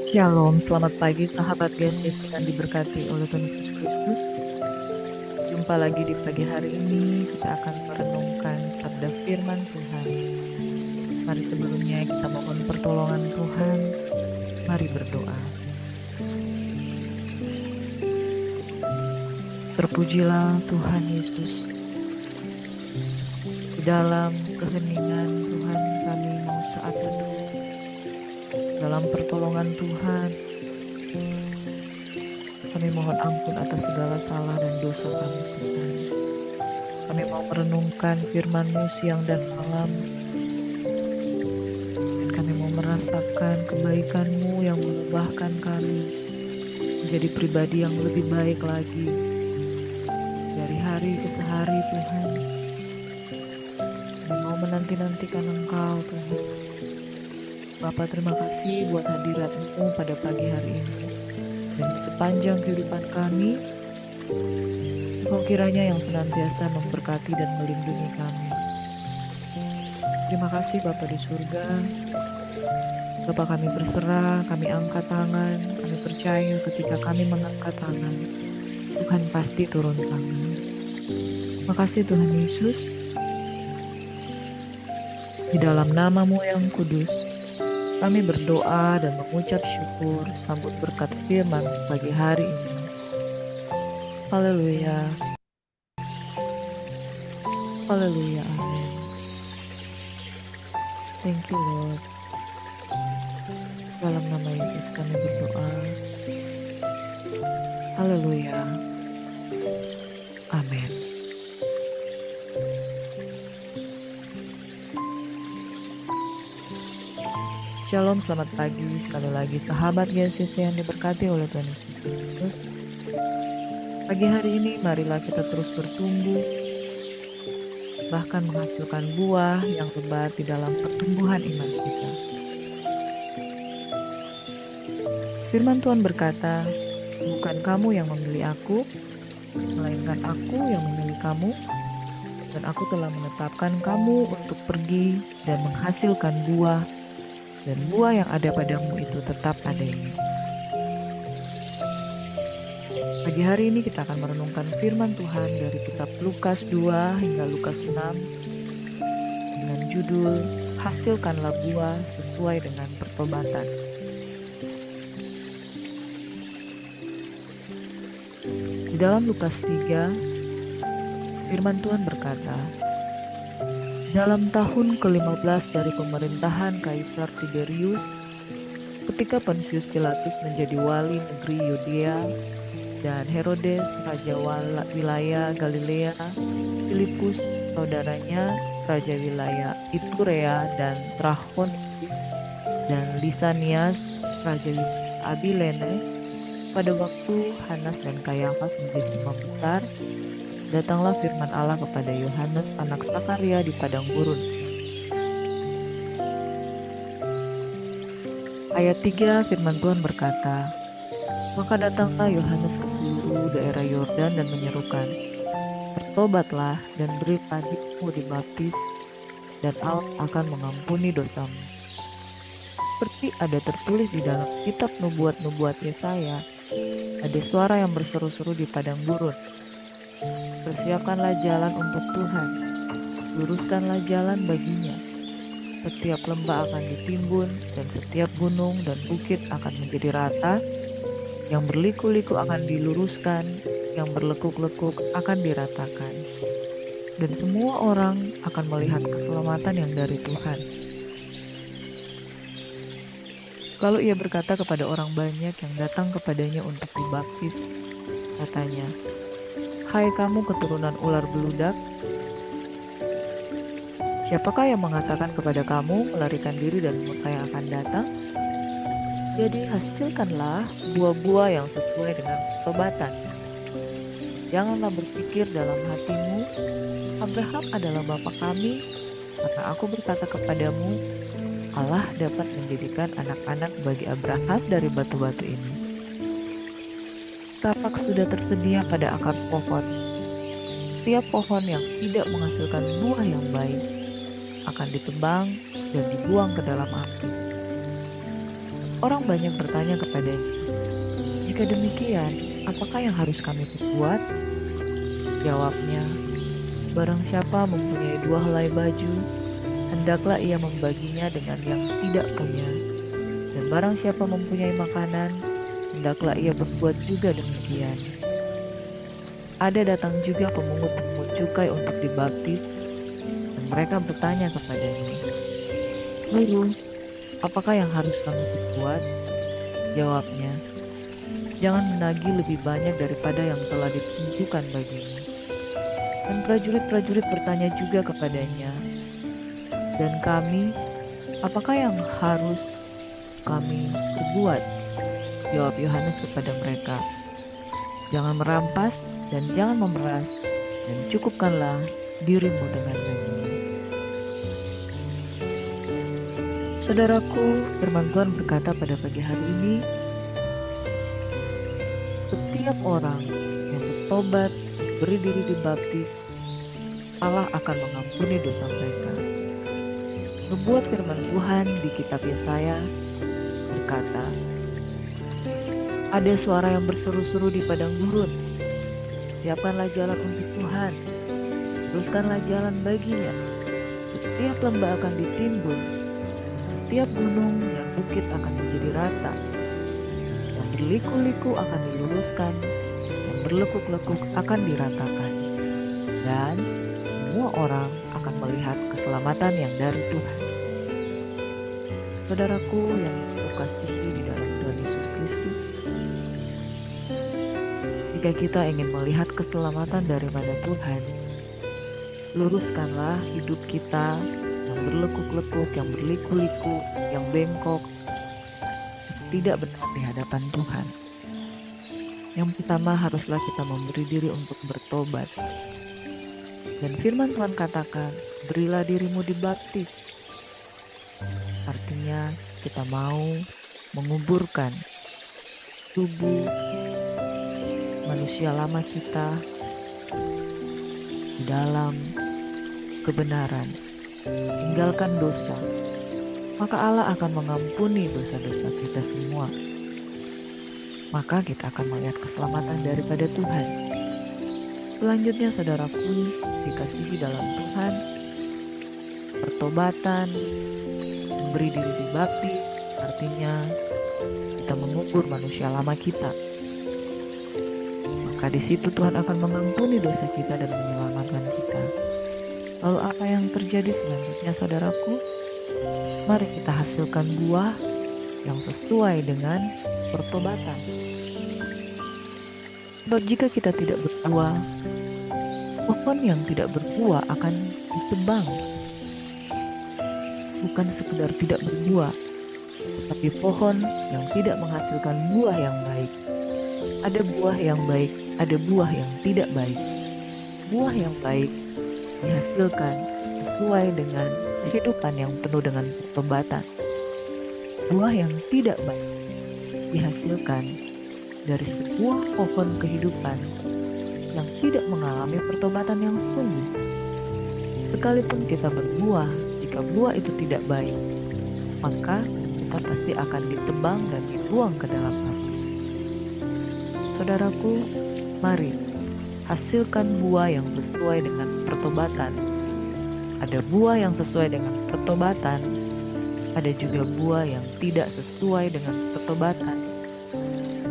Shalom, selamat pagi sahabat GSC yang diberkati oleh Tuhan Yesus Kristus. Jumpa lagi di pagi hari ini, kita akan merenungkan sabda firman Tuhan. Mari sebelumnya kita mohon pertolongan Tuhan, mari berdoa. Terpujilah Tuhan Yesus. Di dalam keheningan Tuhan kami mau saat teduh. Dalam pertolongan Tuhan, kami mohon ampun atas segala salah dan dosa kami Tuhan. Kami mau merenungkan firman-Mu siang dan malam. Dan kami mau merasakan kebaikan-Mu yang mengubahkan kami menjadi pribadi yang lebih baik lagi. Dari hari ke hari Tuhan. Kami mau menanti-nantikan Engkau Tuhan. Bapa, terima kasih buat hadirat-Mu pada pagi hari ini. Dan di sepanjang kehidupan kami, Engkau kiranya yang senantiasa memberkati dan melindungi kami. Terima kasih Bapa di surga. Bapa, kami berserah, kami angkat tangan, kami percaya ketika kami mengangkat tangan, Tuhan pasti turun tangan. Terima kasih Tuhan Yesus. Di dalam nama-Mu yang kudus, kami berdoa dan mengucap syukur sambut berkat firman pagi hari ini. Haleluya. Haleluya. Amin. Thank you Lord. Dalam nama Yesus kami berdoa. Haleluya. Amin. Shalom, selamat pagi. Sekali lagi sahabat GSC yang diberkati oleh Tuhan Yesus Kristus. Pagi hari ini marilah kita terus bertumbuh, bahkan menghasilkan buah yang lebat di dalam pertumbuhan iman kita. Firman Tuhan berkata, bukan kamu yang memilih aku, melainkan aku yang memilih kamu, dan aku telah menetapkan kamu untuk pergi dan menghasilkan buah, dan buah yang ada padamu itu tetap adanya. Pagi hari ini kita akan merenungkan firman Tuhan dari kitab Lukas 2 hingga Lukas 6 dengan judul Hasilkanlah buah sesuai dengan pertobatan. Di dalam Lukas 3, firman Tuhan berkata, dalam tahun ke-15 dari pemerintahan Kaisar Tiberius, ketika Pontius Pilatus menjadi wali negeri Yudea dan Herodes raja wilayah Galilea, Filipus saudaranya raja wilayah Iturea dan Trachonitis, dan Lisanias raja wilayah Abilene, pada waktu Hanas dan Kayafas menjadi imam besar, datanglah firman Allah kepada Yohanes anak Sakaria di padang gurun. Ayat 3 firman Tuhan berkata, maka datanglah Yohanes ke seluruh daerah Yordan dan menyerukan, bertobatlah dan berilah dirimu dibaptis, dan Allah akan mengampuni dosamu. Seperti ada tertulis di dalam kitab nubuat-nubuat Yesaya, ada suara yang berseru-seru di padang gurun. Persiapkanlah jalan untuk Tuhan, luruskanlah jalan baginya. Setiap lembah akan ditimbun, dan setiap gunung dan bukit akan menjadi rata. Yang berliku-liku akan diluruskan, yang berlekuk-lekuk akan diratakan. Dan semua orang akan melihat keselamatan yang dari Tuhan. Lalu ia berkata kepada orang banyak yang datang kepadanya untuk dibaptis, katanya, hai kamu keturunan ular beludak, siapakah yang mengatakan kepada kamu melarikan diri dari murka yang akan datang? Jadi hasilkanlah buah-buah yang sesuai dengan pertobatan. Janganlah berpikir dalam hatimu, Abraham adalah bapa kami, karena aku berkata kepadamu, Allah dapat menjadikan anak-anak bagi Abraham dari batu-batu ini. Tapak sudah tersedia pada akar pohon. Setiap pohon yang tidak menghasilkan buah yang baik akan ditebang dan dibuang ke dalam api. Orang banyak bertanya kepadanya, "Jika demikian, apakah yang harus kami perbuat?" Jawabnya, "Barang siapa mempunyai 2 helai baju, hendaklah ia membaginya dengan yang tidak punya. Dan barang siapa mempunyai makanan, hendaklah ia berbuat juga demikian." Ada datang juga pemungut-pemungut cukai untuk dibaptis, dan mereka bertanya kepadanya, "Guru, apakah yang harus kami perbuat?" Jawabnya, "Jangan menagih lebih banyak daripada yang telah ditentukan bagimu." Dan prajurit-prajurit bertanya juga kepadanya, "Dan kami, apakah yang harus kami perbuat?" Jawab Yohanes kepada mereka, "Jangan merampas dan jangan memeras, dan cukupkanlah dirimu dengan daging." Saudaraku, firman Tuhan berkata pada pagi hari ini, setiap orang yang bertobat, beri diri dibaptis, Allah akan mengampuni dosa mereka. Nubuat firman Tuhan di kitab Yesaya berkata, "Ada suara yang berseru-seru di padang gurun, siapkanlah jalan untuk Tuhan, teruskanlah jalan baginya. Setiap lembah akan ditimbun, setiap gunung dan bukit akan menjadi rata. Yang berliku-liku akan diluruskan, yang berlekuk-lekuk akan diratakan. Dan semua orang akan melihat keselamatan yang dari Tuhan." Saudaraku yang kukasihi di dalam Tuhan Yesus Kristus, jika kita ingin melihat keselamatan daripada Tuhan, luruskanlah hidup kita yang berlekuk-lekuk, yang berliku-liku, yang bengkok, tidak benar di hadapan Tuhan. Yang pertama, haruslah kita memberi diri untuk bertobat. Dan firman Tuhan katakan, "Berilah dirimu dibaptis." Artinya kita mau menguburkan tubuh manusia lama kita di dalam kebenaran, tinggalkan dosa, maka Allah akan mengampuni dosa-dosa kita semua. Maka kita akan melihat keselamatan daripada Tuhan. Selanjutnya, saudaraku dikasihi dalam Tuhan, pertobatan, memberi diri dibaptis, artinya kita mengubur manusia lama kita. Maka di situ Tuhan akan mengampuni dosa kita dan menyelamatkan kita. Lalu apa yang terjadi selanjutnya, saudaraku? Mari kita hasilkan buah yang sesuai dengan pertobatan. Sebab jika kita tidak berbuah, pohon yang tidak berbuah akan ditebang. Bukan sekedar tidak berbuah, tapi pohon yang tidak menghasilkan buah yang baik. Ada buah yang baik, ada buah yang tidak baik. Buah yang baik dihasilkan sesuai dengan kehidupan yang penuh dengan pertobatan. Buah yang tidak baik dihasilkan dari sebuah pohon kehidupan yang tidak mengalami pertobatan yang sungguh. Sekalipun kita berbuah, jika buah itu tidak baik, maka kita pasti akan ditebang dan dibuang ke dalam api. Saudaraku, mari hasilkan buah yang sesuai dengan pertobatan. Ada buah yang sesuai dengan pertobatan, ada juga buah yang tidak sesuai dengan pertobatan,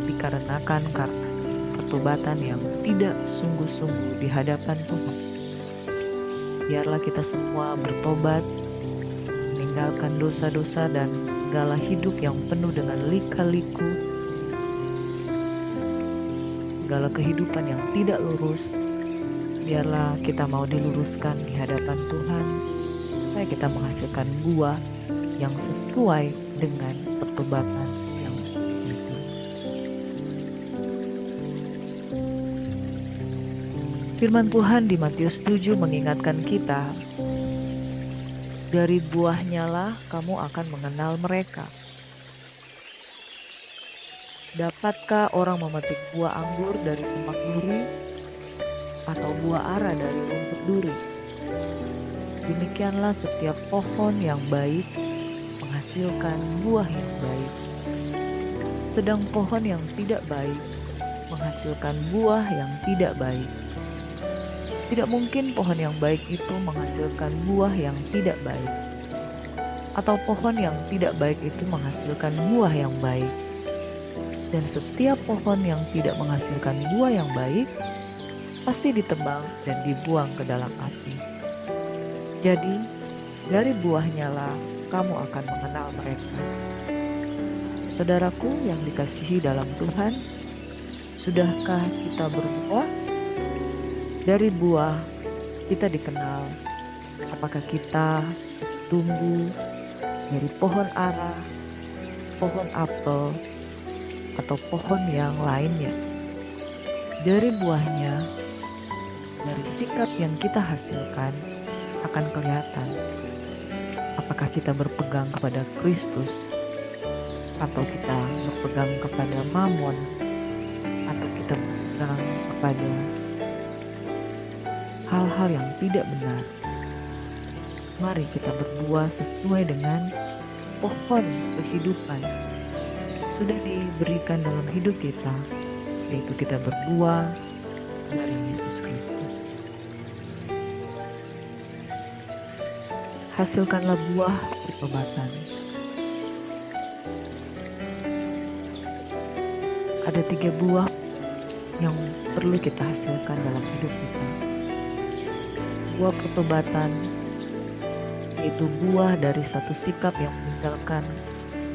dikarenakan karena pertobatan yang tidak sungguh-sungguh di hadapan Tuhan. Biarlah kita semua bertobat, meninggalkan dosa-dosa dan segala hidup yang penuh dengan lika-liku, segala kehidupan yang tidak lurus. Biarlah kita mau diluruskan di hadapan Tuhan, supaya kita menghasilkan buah yang sesuai dengan pertobatan yang itu. Firman Tuhan di Matius 7 mengingatkan kita, dari buahnya lah kamu akan mengenal mereka. Dapatkah orang memetik buah anggur dari semak duri, atau buah ara dari rumput duri? Demikianlah setiap pohon yang baik menghasilkan buah yang baik, sedang pohon yang tidak baik menghasilkan buah yang tidak baik. Tidak mungkin pohon yang baik itu menghasilkan buah yang tidak baik, atau pohon yang tidak baik itu menghasilkan buah yang baik. Dan setiap pohon yang tidak menghasilkan buah yang baik pasti ditebang dan dibuang ke dalam api. Jadi, dari buahnya lah kamu akan mengenal mereka. Saudaraku yang dikasihi dalam Tuhan, sudahkah kita berbuah? Dari buah kita dikenal. Apakah kita tumbuh dari pohon ara, pohon apel, atau pohon yang lainnya? Dari buahnya, dari sikap yang kita hasilkan akan kelihatan apakah kita berpegang kepada Kristus atau kita berpegang kepada Mamon, atau kita berpegang kepada hal-hal yang tidak benar. Mari kita berbuah sesuai dengan pohon kehidupan sudah diberikan dalam hidup kita, yaitu kita berbuah dari Yesus Kristus. Hasilkanlah buah pertobatan. Ada 3 buah yang perlu kita hasilkan dalam hidup kita. Buah pertobatan yaitu buah dari satu sikap yang meninggalkan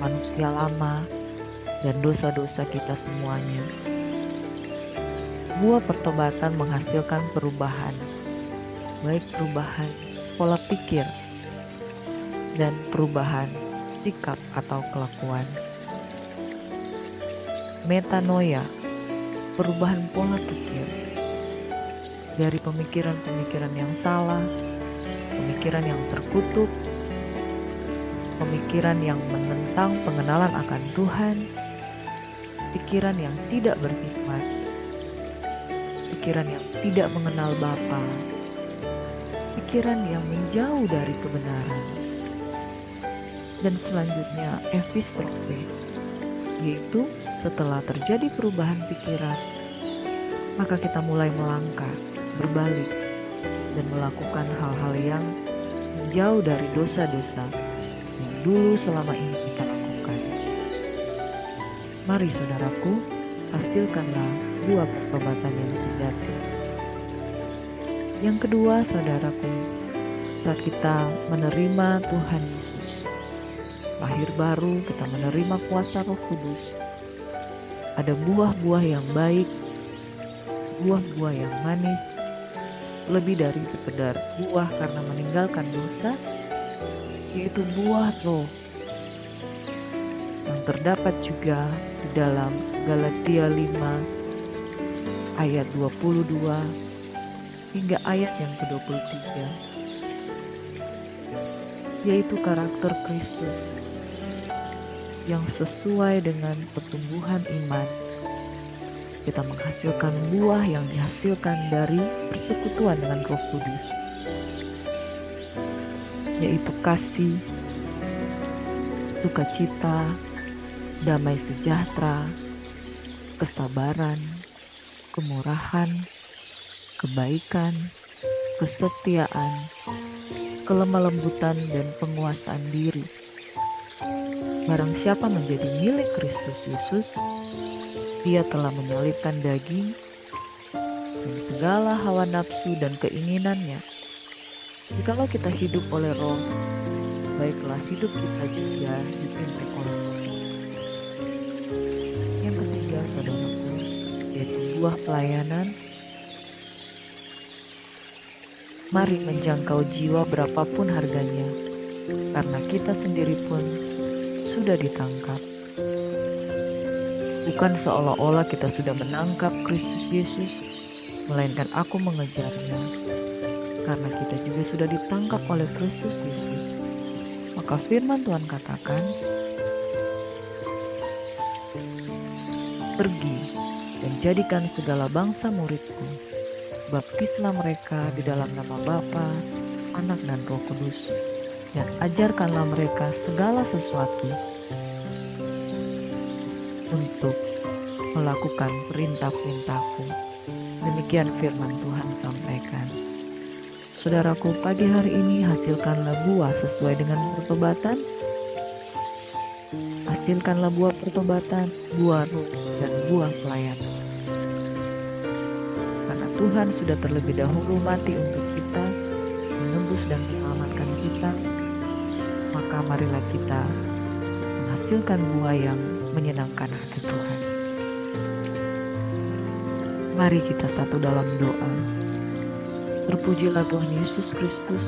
manusia lama dan dosa-dosa kita semuanya. Buah pertobatan menghasilkan perubahan, baik perubahan pola pikir dan perubahan sikap atau kelakuan. Metanoia, perubahan pola pikir dari pemikiran-pemikiran yang salah, pemikiran yang terkutuk, pemikiran yang menentang pengenalan akan Tuhan, pikiran yang tidak berhikmat, pikiran yang tidak mengenal Bapa, pikiran yang menjauh dari kebenaran. Dan selanjutnya epistrofe, yaitu setelah terjadi perubahan pikiran, maka kita mulai melangkah, berbalik, dan melakukan hal-hal yang menjauh dari dosa-dosa yang dulu selama ini kita lakukan. Mari saudaraku, hasilkanlah buah pertobatan yang sejati. Yang kedua, saudaraku, saat kita menerima Tuhan Yesus, lahir baru, kita menerima kuasa Roh Kudus, ada buah-buah yang baik, buah-buah yang manis, lebih dari sekedar buah karena meninggalkan dosa, yaitu buah roh yang terdapat juga di dalam Galatia 5 ayat 22 hingga ayat yang ke-23, yaitu karakter Kristus yang sesuai dengan pertumbuhan iman. Kita menghasilkan buah yang dihasilkan dari persekutuan dengan Roh Kudus, yaitu kasih, sukacita, damai sejahtera, kesabaran, kemurahan, kebaikan, kesetiaan, kelemah lembutan, dan penguasaan diri. Barang siapa menjadi milik Kristus Yesus, Dia telah menyalibkan daging dan segala hawa nafsu dan keinginannya. Jikalau kita hidup oleh Roh, baiklah hidup kita juga dipimpin oleh Roh. Yang ketiga, saudaraku, yaitu buah pelayanan. Mari menjangkau jiwa berapapun harganya, karena kita sendiri pun sudah ditangkap. Bukan seolah-olah kita sudah menangkap Kristus Yesus, melainkan aku mengejarnya, karena kita juga sudah ditangkap oleh Kristus Yesus. Maka firman Tuhan katakan, pergi dan jadikan segala bangsa muridku, baptislah mereka di dalam nama Bapa, Anak dan Roh Kudus, dan ajarkanlah mereka segala sesuatu untuk melakukan perintah-perintah-Ku. Demikian firman Tuhan sampaikan. Saudaraku, pagi hari ini hasilkanlah buah sesuai dengan pertobatan. Hasilkanlah buah pertobatan, buah roh, dan buah pelayanan. Karena Tuhan sudah terlebih dahulu mati untuk kita, menembus dan menyelamatkan kita, maka marilah kita menghasilkan buah yang menyenangkan hati Tuhan. Mari kita satu dalam doa. Terpujilah Tuhan Yesus Kristus.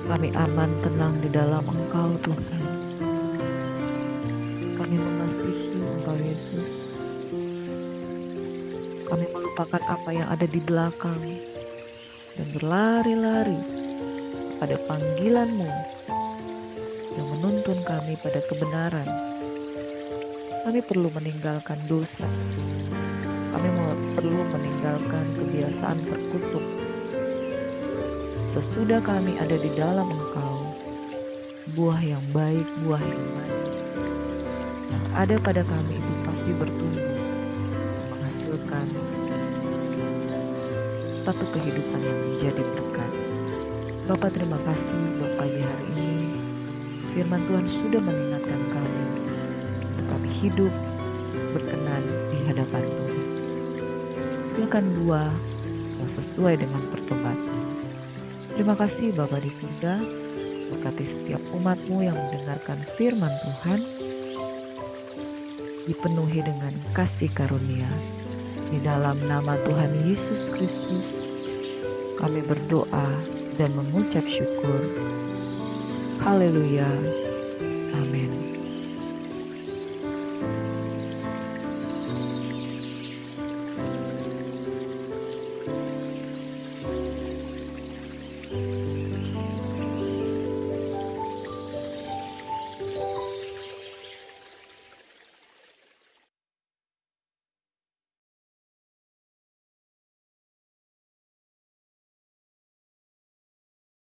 Kami aman tenang di dalam Engkau Tuhan. Kami mengasihi Engkau Yesus. Kami melupakan apa yang ada di belakang dan berlari-lari pada panggilan-Mu yang menuntun kami pada kebenaran. Kami perlu meninggalkan dosa. Kami perlu meninggalkan kebiasaan terkutuk. Sesudah kami ada di dalam Engkau, buah yang baik, buah yang manis yang ada pada kami itu pasti bertumbuh, menghasilkan satu kehidupan yang menjadi berkat. Bapa, terima kasih buat pagi hari ini. Firman Tuhan sudah mengingatkan kami tetap hidup berkenan di hadapan-Mu. Hasilkan buah yang sesuai dengan pertobatan. Terima kasih Bapa di surga, berkati setiap umat-Mu yang mendengarkan firman Tuhan, dipenuhi dengan kasih karunia. Di dalam nama Tuhan Yesus Kristus, kami berdoa dan mengucap syukur. Haleluya. Amin.